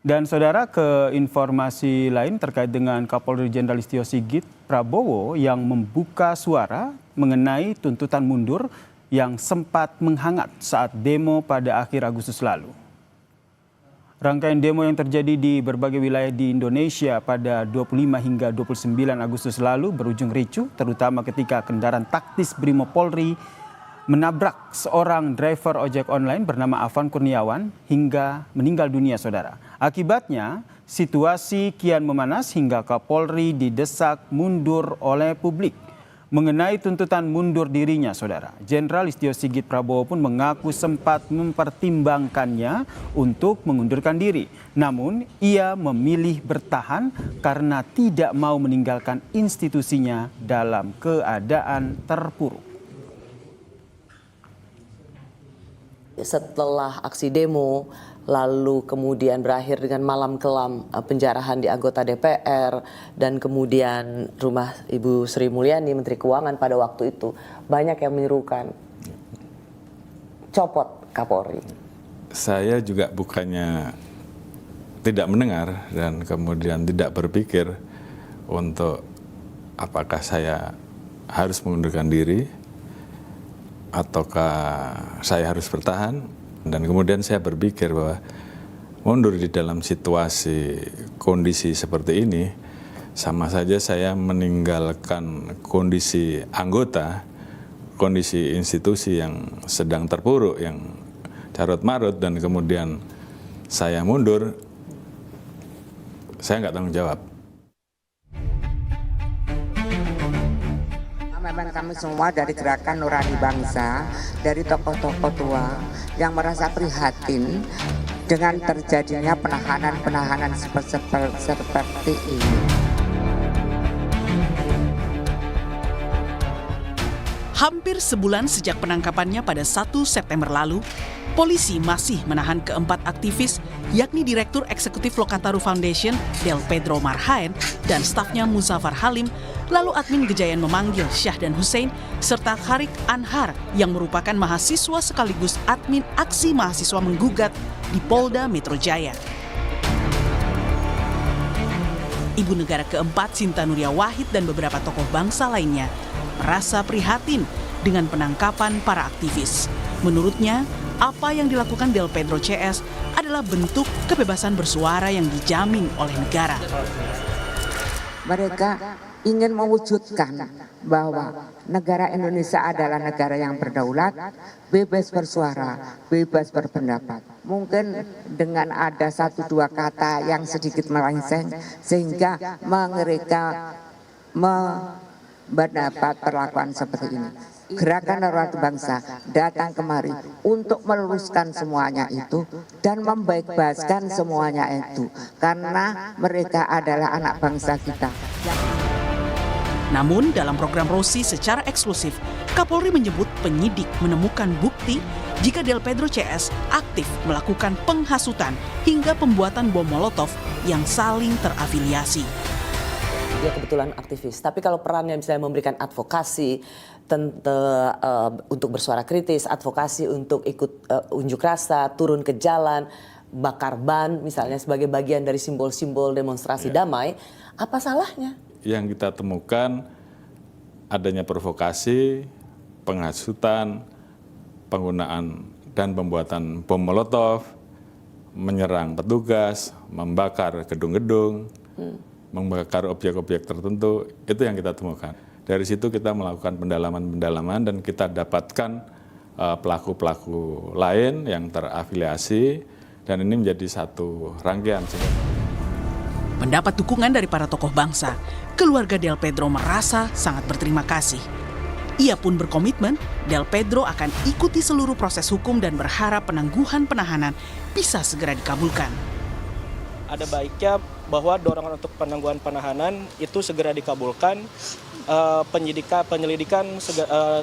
Dan saudara, ke informasi lain terkait dengan Kapolri Jenderal Listio Sigit Prabowo yang membuka suara mengenai tuntutan mundur yang sempat menghangat saat demo pada akhir Agustus lalu. Rangkaian demo yang terjadi di berbagai wilayah di Indonesia pada 25 hingga 29 Agustus lalu berujung ricuh, terutama ketika kendaraan taktis Brimob Polri menabrak seorang driver ojek online bernama Afan Kurniawan hingga meninggal dunia, saudara. Akibatnya, situasi kian memanas hingga Kapolri didesak mundur oleh publik. Mengenai tuntutan mundur dirinya, saudara, Jenderal Listio Sigit Prabowo pun mengaku sempat mempertimbangkannya untuk mengundurkan diri. Namun, ia memilih bertahan karena tidak mau meninggalkan institusinya dalam keadaan terpuruk. Setelah aksi demo, lalu kemudian berakhir dengan malam kelam penjarahan di anggota DPR, dan kemudian rumah Ibu Sri Mulyani, Menteri Keuangan pada waktu itu, banyak yang menyerukan copot Kapolri. Saya juga bukannya tidak mendengar dan kemudian tidak berpikir untuk apakah saya harus mengundurkan diri ataukah saya harus bertahan, dan kemudian saya berpikir bahwa mundur di dalam situasi kondisi seperti ini sama saja saya meninggalkan kondisi anggota, kondisi institusi yang sedang terpuruk, yang carut marut, dan kemudian saya mundur, saya nggak tanggung jawab. Memang kami semua dari Gerakan Nurani Bangsa, dari tokoh-tokoh tua yang merasa prihatin dengan terjadinya penahanan-penahanan seperti ini. Hampir sebulan sejak penangkapannya pada 1 September lalu, polisi masih menahan keempat aktivis, yakni Direktur Eksekutif Lokataru Foundation, Del Pedro Marhaen, dan stafnya Muzaffar Halim, lalu admin Gejayan memanggil Syahdan Hussein, serta Kharik Anhar yang merupakan mahasiswa sekaligus admin aksi mahasiswa menggugat di Polda Metro Jaya. Ibu negara keempat Sinta Nuria Wahid dan beberapa tokoh bangsa lainnya merasa prihatin dengan penangkapan para aktivis. Menurutnya, apa yang dilakukan Del Pedro CS adalah bentuk kebebasan bersuara yang dijamin oleh negara. Mereka ingin mewujudkan bahwa negara Indonesia adalah negara yang berdaulat, bebas bersuara, bebas berpendapat. Mungkin dengan ada 1-2 kata yang sedikit melenceng sehingga mereka mendapat perlakuan seperti ini. Gerakan Nurani Bangsa datang kemari untuk meluruskan semuanya itu dan membebaskan semuanya itu, karena mereka adalah anak bangsa kita. Namun dalam program Rosi secara eksklusif, Kapolri menyebut penyidik menemukan bukti jika Del Pedro CS aktif melakukan penghasutan hingga pembuatan bom Molotov yang saling terafiliasi. Dia kebetulan aktivis, tapi kalau perannya misalnya memberikan advokasi untuk bersuara kritis, advokasi untuk ikut unjuk rasa, turun ke jalan, bakar ban misalnya sebagai bagian dari simbol-simbol demonstrasi damai, apa salahnya? Yang kita temukan adanya provokasi, penghasutan, penggunaan dan pembuatan bom Molotov, menyerang petugas, membakar gedung-gedung, membakar objek-objek tertentu, itu yang kita temukan. Dari situ kita melakukan pendalaman-pendalaman dan kita dapatkan pelaku-pelaku lain yang terafiliasi, dan ini menjadi satu rangkaian. Mendapat dukungan dari para tokoh bangsa, keluarga Del Pedro merasa sangat berterima kasih. Ia pun berkomitmen Del Pedro akan ikuti seluruh proses hukum dan berharap penangguhan penahanan bisa segera dikabulkan. Ada baiknya bahwa dorongan untuk penangguhan penahanan itu segera dikabulkan, penyelidikan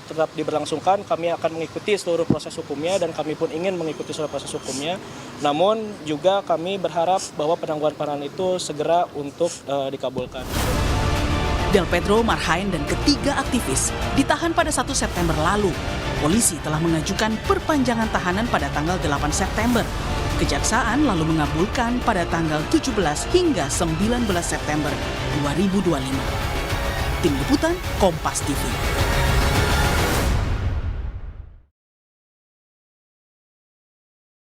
tetap diberlangsungkan. Kami akan mengikuti seluruh proses hukumnya dan kami pun ingin mengikuti seluruh proses hukumnya. Namun juga kami berharap bahwa penangguhan penahanan itu segera untuk dikabulkan. Del Pedro Marhaen dan ketiga aktivis ditahan pada 1 September lalu. Polisi telah mengajukan perpanjangan tahanan pada tanggal 8 September. Kejaksaan lalu mengabulkan pada tanggal 17 hingga 19 September 2025. Tim Liputan Kompas TV.